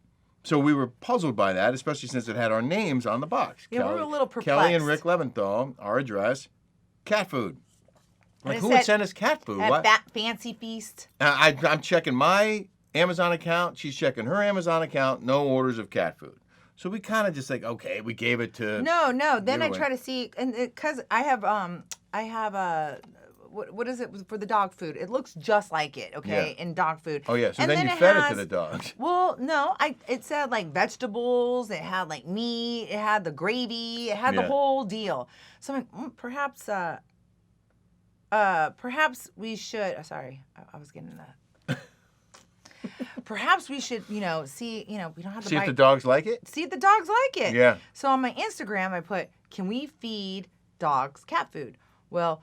so we were puzzled by that, especially since it had our names on the box. Yeah, we were a little perplexed. Kelly and Rick Leventhal, our address, cat food. And Like, it who would said, send us cat food? At What? that fancy feast. I'm checking my Amazon account. She's checking her Amazon account. No orders of cat food. So we kind of just like, okay, we gave it to. No. Then I Anyway. try to see, and because I have what is it for the dog food? It looks just like it, okay, in dog food. Oh yeah. So And then you it fed it has, to the dogs. Well, no, it said like vegetables. It had like meat. It had the gravy. It had the whole deal. So I'm like, perhaps we should. Sorry, I was getting that. Perhaps we should, see, we don't have to See buy, if the dogs like it. see if the dogs like it. Yeah. So on my Instagram, I put, can we feed dogs cat food? Well,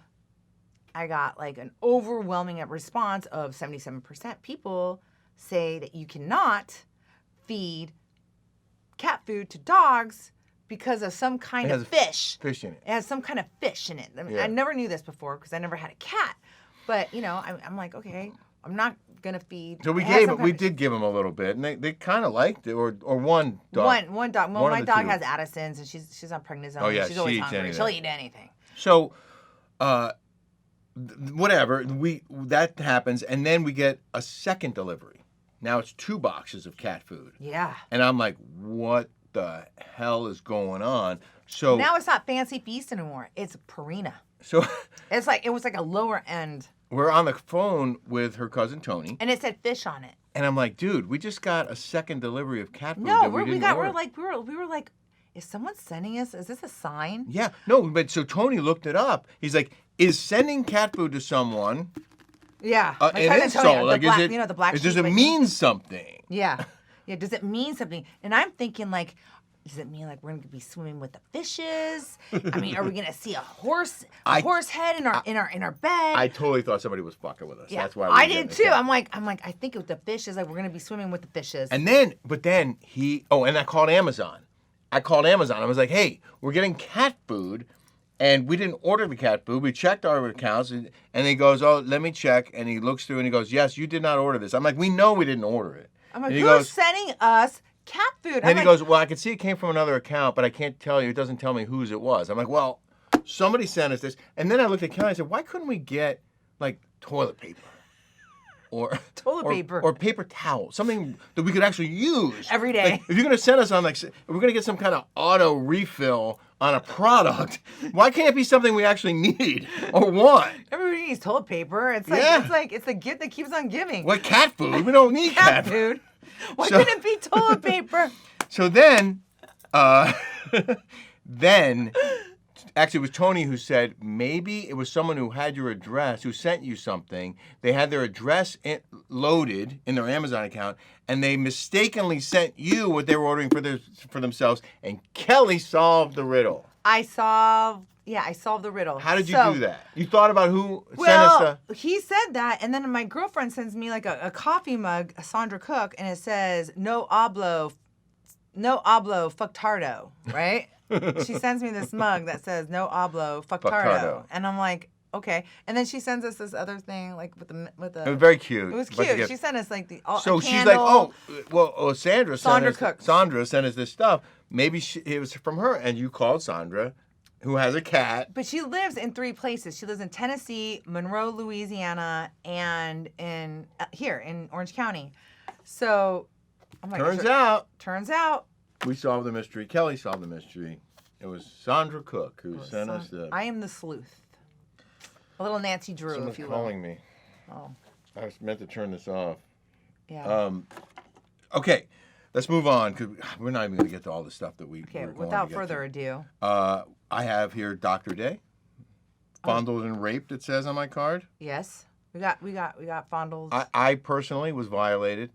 I got like an overwhelming response of 77% people say that you cannot feed cat food to dogs because of some kind of fish. Fish in it. It has some kind of fish in it. I mean, I never knew this before because I never had a cat. But, I'm like, okay, I'm not going to feed. So we did give them a little bit, and they kind of liked it, or one dog. One dog. Well, my dog has Addison's, and she's on prednisone. Oh, yeah, she's always she eats hungry. anything. She'll eat anything. So, whatever, that happens, and then we get a second delivery. Now it's 2 boxes of cat food. Yeah. And I'm like, what the hell is going on? So now it's not Fancy Feast anymore. It's Purina. So it was like a lower end. We're on the phone with her cousin Tony. And it said fish on it. And I'm like, dude, we just got a second delivery of cat food. No, that we were like, is someone sending us? Is this a sign? Yeah. No, but so Tony looked it up. He's like, is sending cat food to someone Yeah. an insult? Like, is it, the black does sheep, it mean something? Yeah. Yeah, does it mean something? And I'm thinking like, does it mean like we're gonna be swimming with the fishes? I mean, are we gonna see a horse head in our bed? I totally thought somebody was fucking with us. Yeah, That's why I did too. I'm like, I think with the fishes, like we're gonna be swimming with the fishes. And then I called Amazon. I was like, hey, we're getting cat food, and we didn't order the cat food. We checked our accounts, and he goes, oh, let me check. And he looks through and he goes, yes, you did not order this. I'm like, we know we didn't order it. I'm like, who's sending us cat food? And he goes, well, I could see it came from another account, but I can't tell you. It doesn't tell me whose it was. I'm like, well, somebody sent us this. And then I looked at Kelly and I said, why couldn't we get, like, toilet paper? Or paper towel, something that we could actually use every day. Like, if you're going to send us on, like, if we're going to get some kind of auto refill on a product, why can't it be something we actually need or want? Everybody needs toilet paper. It's the gift that keeps on giving. What, cat food? We don't need cat food. Why couldn't it be toilet paper? So then, actually, it was Tony who said maybe it was someone who had your address, who sent you something. They had their address loaded in their Amazon account, and they mistakenly sent you what they were ordering for themselves. And Kelly solved the riddle. I solved the riddle. How did you do that? You thought about who sent us the... He said that, and then my girlfriend sends me like a coffee mug, a Sandra Cook, and it says, no hablo fucktardo, right? She sends me this mug that says, no hablo fucktardo. And I'm like, okay. And then she sends us this other thing, like with the... It was very cute. It was cute. She sent us like So she's like, Sandra sent us this stuff. Maybe it was from her, and you called Sandra, who has a cat. But she lives in 3 places. She lives in Tennessee, Monroe, Louisiana, and here in Orange County. So I'm like, turns out we solved the mystery. Kelly solved the mystery. It was Sandra Cook who sent us the... I am the sleuth. A little Nancy Drew, Someone's if you will. calling me. Oh. I was meant to turn this off. Yeah. Okay, let's move on, because we're not even going to get to all the stuff that we were going without to get further to. ado. I have here Dr. Day. Fondled and raped, it says on my card. Yes. We got fondled. I personally was violated.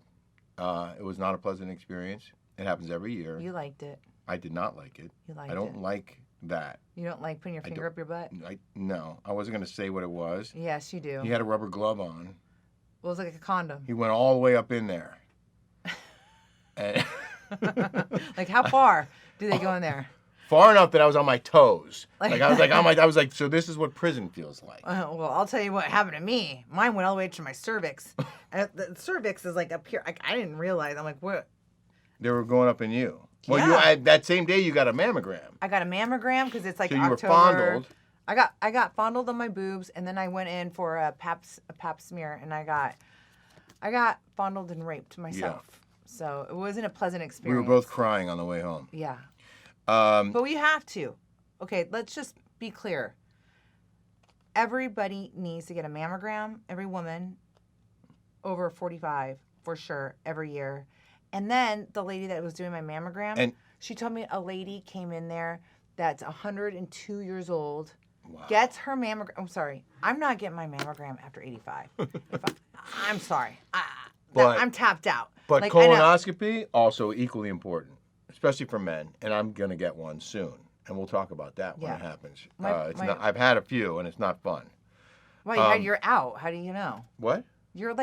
It was not a pleasant experience. It happens every year. You liked it. I did not like it. You liked it. I don't like that. You don't like putting your finger up your butt? No. I wasn't going to say what it was. Yes, you do. He had a rubber glove on. Well, it was like a condom. He went all the way up in there. And like, how far do they go in there? Far enough that I was on my toes. I was like, so this is what prison feels like. Well, I'll tell you what happened to me. Mine went all the way to my cervix. And the cervix is like up here. I didn't realize. I'm like, what? They were going up in you. Well, yeah. That same day you got a mammogram. I got a mammogram because it's like so you October. Were fondled. I got fondled on my boobs, and then I went in for a pap smear, and I got fondled and raped myself. Yeah. So it wasn't a pleasant experience. We were both crying on the way home. Yeah. But we have to. Okay, let's just be clear. everybody needs to get a mammogram. Every woman over 45 for sure every year. And then the lady that was doing my mammogram, And she told me a lady came in there that's 102 years old, wow. gets her mammogram. I'm sorry, I'm not getting my mammogram after 85. I'm sorry, I'm tapped out. But Like, I know. colonoscopy also equally important, especially for men. And I'm gonna get one soon, and we'll talk about that when Yeah. it happens. My- I've had a few, and it's not fun. Well, you're out. How do you know? What? You're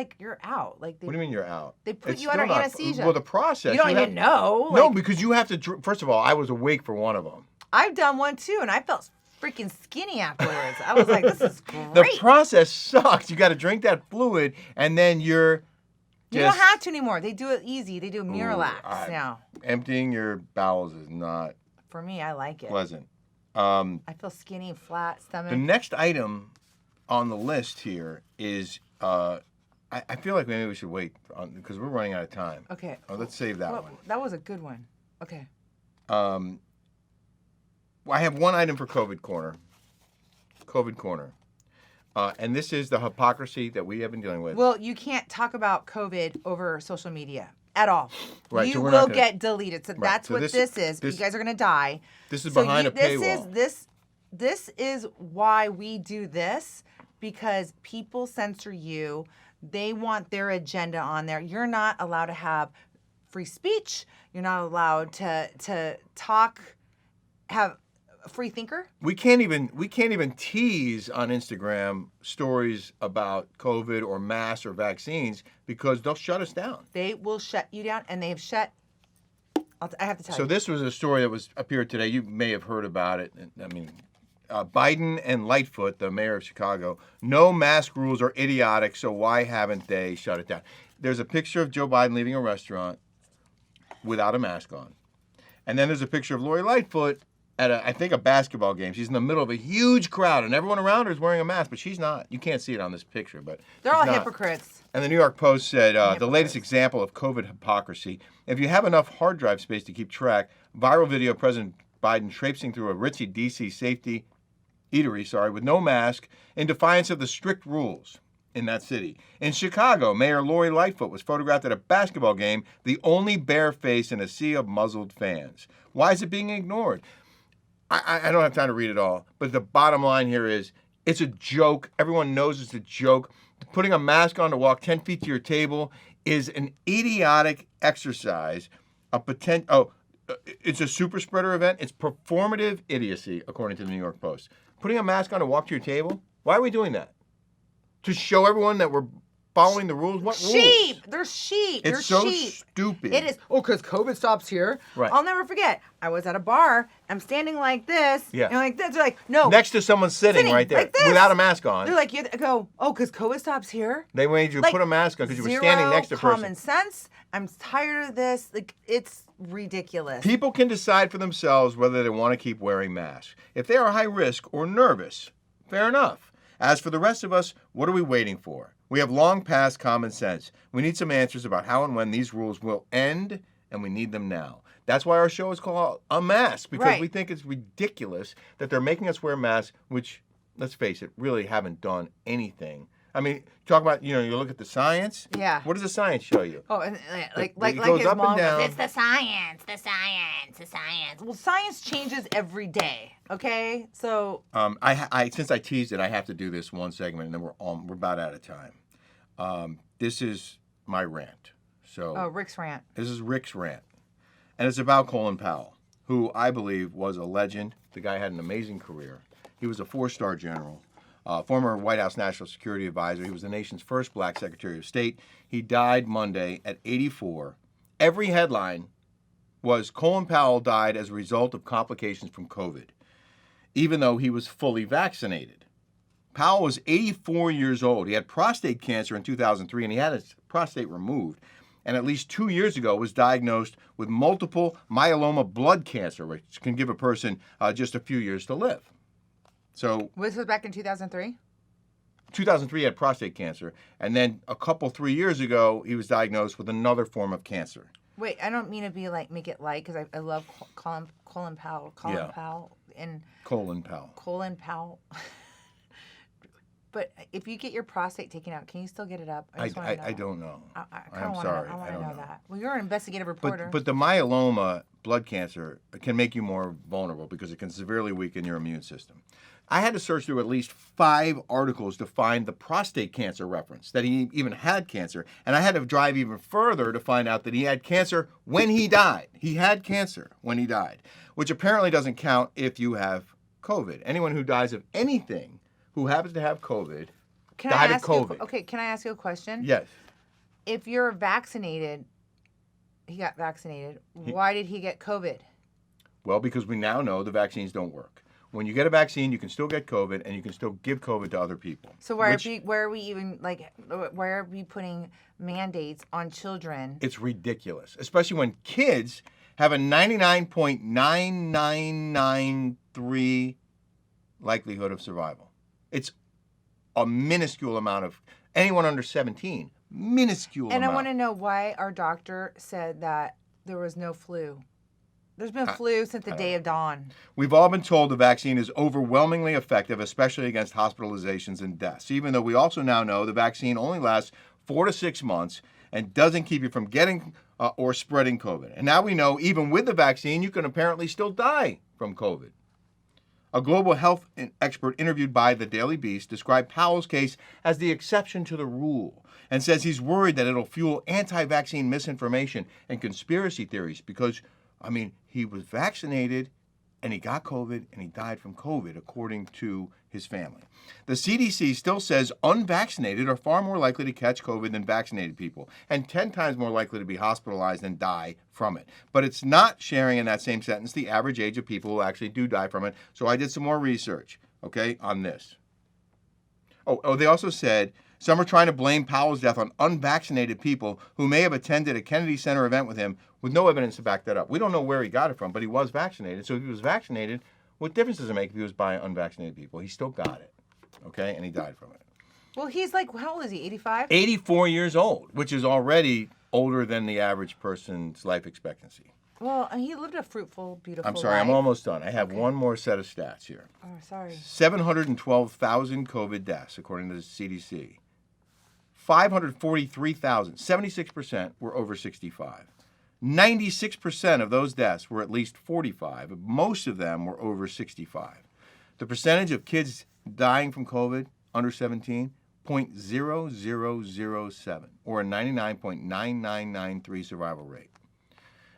out. Like What do you mean you're out? They put It's you under still not- anesthesia. Well, the process. You don't even know. No, Like, because you have to. First of all, I was awake for one of them. I've done one too, and I felt freaking skinny afterwards. I was like, this is great. The process sucks. You got to drink that fluid, and then you're. You don't have to anymore. They do it easy. They do Miralax now. Emptying your bowels is not For me, I like it. pleasant. I feel skinny, flat stomach. The next item on the list here is. I feel like maybe we should wait because we're running out of time. Okay. Let's save that one. That was a good one. Okay. I have one item for COVID Corner. COVID Corner. And this is the hypocrisy that we have been dealing with. Well, you can't talk about COVID over social media at all. Right, You so we're not will gonna- get deleted. So that's so what this- this is. this- You guys are going to die. This is So behind a this paywall. This is why we do this, because people censor you. They want their agenda on there. You're not allowed to have free speech. You're not allowed to talk, have a free thinker. We can't even tease on Instagram stories about COVID or masks or vaccines because they'll shut us down. They will shut you down, and they've shut. I have to tell So you. this was a story that appeared today. You may have heard about it. I mean, Biden and Lightfoot, the mayor of Chicago, no mask rules are idiotic, so why haven't they shut it down? There's a picture of Joe Biden leaving a restaurant without a mask on. And then there's a picture of Lori Lightfoot at, I think, a basketball game. She's in the middle of a huge crowd, and everyone around her is wearing a mask, but she's not. You can't see it on this picture, but They're she's all not. hypocrites. And the New York Post said, the Hypocrites. latest example of COVID hypocrisy. If you have enough hard drive space to keep track, viral video of President Biden traipsing through a ritzy D.C. eatery, with no mask in defiance of the strict rules in that city. In Chicago, Mayor Lori Lightfoot was photographed at a basketball game, the only bare face in a sea of muzzled fans. Why is it being ignored? I don't have time to read it all, but the bottom line here is it's a joke. Everyone knows it's a joke. Putting a mask on to walk 10 feet to your table is an idiotic exercise. It's a super spreader event. It's performative idiocy, according to the New York Post. Putting a mask on to walk to your table? Why are we doing that? To show everyone that we're following the rules? What rules? Sheep. They're sheep. It's They're so sheep. stupid. It is. Oh, because COVID stops here. Right. I'll never forget. I was at a bar. I'm standing like this. Yeah. And like this. They're like, no. Next to someone sitting right there like this. without a mask on. They're like, you go, oh, because COVID stops here? They made you Like, put a mask on because you were zero standing next to a common person. sense. I'm tired of this. Like, it's ridiculous. People can decide for themselves whether they want to keep wearing masks. If they are high risk or nervous, fair enough. As for the rest of us, what are we waiting for? We have long passed common sense. We need some answers about how and when these rules will end, and we need them now. That's why our show is called Unmasked, because Right. we think it's ridiculous that they're making us wear masks, which, let's face it, really haven't done anything. I mean, talk about, you look at the science. Yeah. What does the science show you? Oh, and like It goes his up and mom down. goes, it's the science, the science, the science. Well, science changes every day, okay? So, Since I teased it, I have to do this one segment, and then we're about out of time. This is my rant. So Rick's rant. this is Rick's rant, and it's about Colin Powell, who I believe was a legend. The guy had an amazing career. He was a 4-star general, former White House National Security Advisor. He was the nation's first black Secretary of State. He died Monday at 84. Every headline was Colin Powell died as a result of complications from COVID, even though he was fully vaccinated. Powell was 84 years old. He had prostate cancer in 2003, and he had his prostate removed. And at least 2 years ago was diagnosed with multiple myeloma blood cancer, which can give a person just a few years to live. So This was back in 2003? 2003 he had prostate cancer, and then 3 years ago he was diagnosed with another form of cancer. Wait, I don't mean to be like, make it light, because I love Colin Powell. Yeah. Powell and Colin Powell. Colin Powell. But if you get your prostate taken out, can you still get it up? I just wanna know. don't know. I kind I'm of want sorry. to know. I I want to don't know know. that. Well, you're an investigative reporter. But the myeloma blood cancer can make you more vulnerable because it can severely weaken your immune system. I had to search through at least 5 articles to find the prostate cancer reference, that he even had cancer. And I had to drive even further to find out that he had cancer when he died. He had cancer when he died, which apparently doesn't count if you have COVID. Anyone who dies of anything who happens to have COVID died of COVID. Okay, can I ask you a question? Yes. If you're vaccinated, he got vaccinated. Why did he get COVID? Well, because we now know the vaccines don't work. When you get a vaccine, you can still get COVID, and you can still give COVID to other people. So why are we putting mandates on children? It's ridiculous, especially when kids have a 99.9993 likelihood of survival. It's a minuscule amount of anyone under 17. Minuscule And amount. I want to know why our doctor said that there was no flu. There's been flu since the day of dawn. We've all been told the vaccine is overwhelmingly effective, especially against hospitalizations and deaths, even though we also now know the vaccine only lasts 4 to 6 months and doesn't keep you from getting or spreading COVID. And now we know even with the vaccine, you can apparently still die from COVID. A global health expert interviewed by the Daily Beast described Powell's case as the exception to the rule and says he's worried that it'll fuel anti-vaccine misinformation and conspiracy theories because, he was vaccinated and he got COVID and he died from COVID, according to his family. The CDC still says unvaccinated are far more likely to catch COVID than vaccinated people and 10 times more likely to be hospitalized and die from it. But it's not sharing in that same sentence the average age of people who actually do die from it. So I did some more research, on this. They also said some are trying to blame Powell's death on unvaccinated people who may have attended a Kennedy Center event with him with no evidence to back that up. We don't know where he got it from, but he was vaccinated. So if he was vaccinated, what difference does it make if he was by unvaccinated people? He still got it, and he died from it. Well, he's like, how old is he, 85? 84 years old, which is already older than the average person's life expectancy. Well, he lived a fruitful, beautiful I'm sorry, life. I'm almost done. I have one more set of stats here. Oh, sorry. 712,000 COVID deaths, according to the CDC. 543,000, 76% were over 65. 96% of those deaths were at least 45. Most of them were over 65. The percentage of kids dying from COVID under 17, 0.0007, or a 99.9993 survival rate.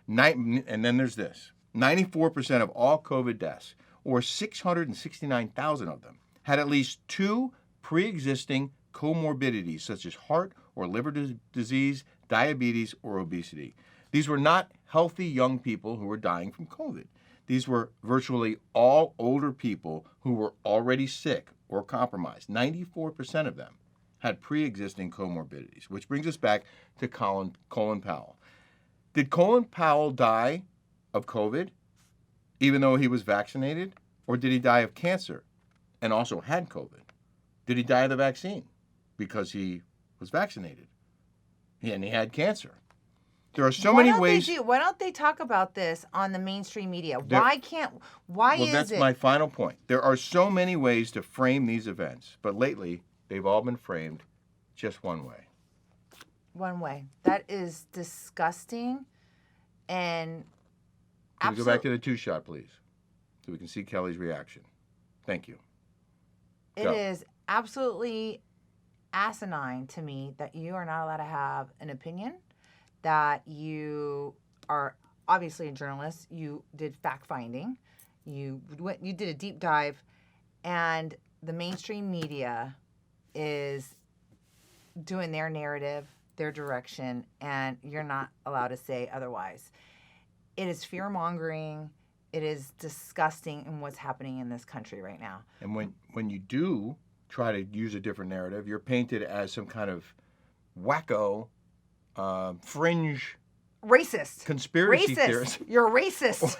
And then there's this. 94% of all COVID deaths, or 669,000 of them, had at least 2 pre-existing comorbidities such as heart or liver disease, diabetes, or obesity. These were not healthy young people who were dying from COVID. These were virtually all older people who were already sick or compromised. 94% of them had pre-existing comorbidities, which brings us back to Colin Powell. Did Colin Powell die of COVID even though he was vaccinated? Or did he die of cancer and also had COVID? Did he die of the vaccine because he was vaccinated and he had cancer? There are so many ways. Why don't they talk about this on the mainstream media? Well, that's my final point. There are so many ways to frame these events, but lately they've all been framed just one way. One way. That is disgusting and Can we go back to the 2-shot, please, so we can see Kelly's reaction? Thank you. It is absolutely asinine to me that you are not allowed to have an opinion, that you are obviously a journalist. You did fact-finding. You did a deep dive, and the mainstream media is doing their narrative, their direction, and you're not allowed to say otherwise. It is fear-mongering. It is disgusting in what's happening in this country right now. And when you do try to use a different narrative, you're painted as some kind of wacko, fringe, racist, conspiracy theorist. You're a racist.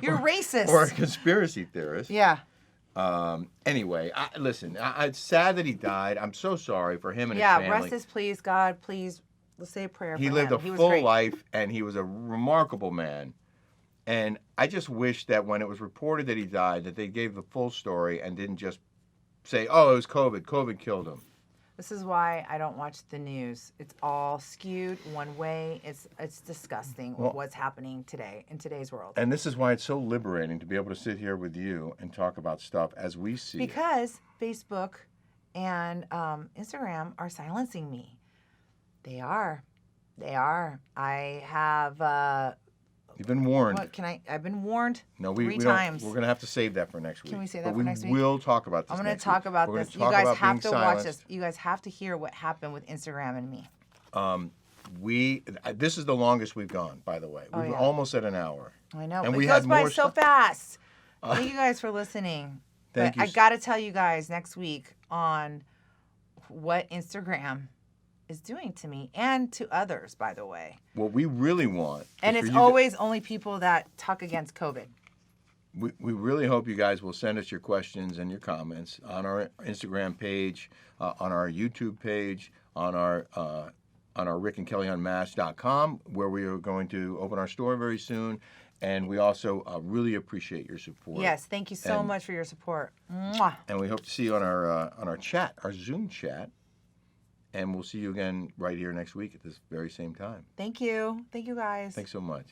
You're racist. Or a conspiracy theorist. Yeah. Anyway, listen, it's sad that he died. I'm so sorry for him and his family. Yeah, rest his please, God, please, let's say a prayer for him. He lived a full life, and he was a remarkable man. And I just wish that when it was reported that he died, that they gave the full story and didn't just say, oh, it was COVID. COVID killed him. This is why I don't watch the news. It's all skewed one way. It's disgusting what's happening today in today's world. And this is why it's so liberating to be able to sit here with you and talk about stuff as we see it. Because Facebook and Instagram are silencing me. They are. I have. You've been warned. What can I? I've been warned. No, three we times. We're going to have to save that for next week. Can we save that but for next week? We will talk about this. I'm going to next talk week. about We're this. gonna You talk guys about have to being watch silenced. this. You guys have to hear what happened with Instagram and me. This is the longest we've gone, by the way. We're almost at an hour. I know. And But we it had goes by more so stuff. fast. Thank you guys for listening. Thank But you. I got to tell you guys next week on what Instagram is doing to me and to others, by the way. What we really want. And is for it's you to- always only people that talk against COVID. We really hope you guys will send us your questions and your comments on our Instagram page, on our YouTube page, on our Rick and Kelly Unmasked.com, where we are going to open our store very soon. And we also really appreciate your support. Yes, thank you so much for your support. Mwah. And we hope to see you on our chat, our Zoom chat. And we'll see you again right here next week at this very same time. Thank you. Thank you guys. Thanks so much.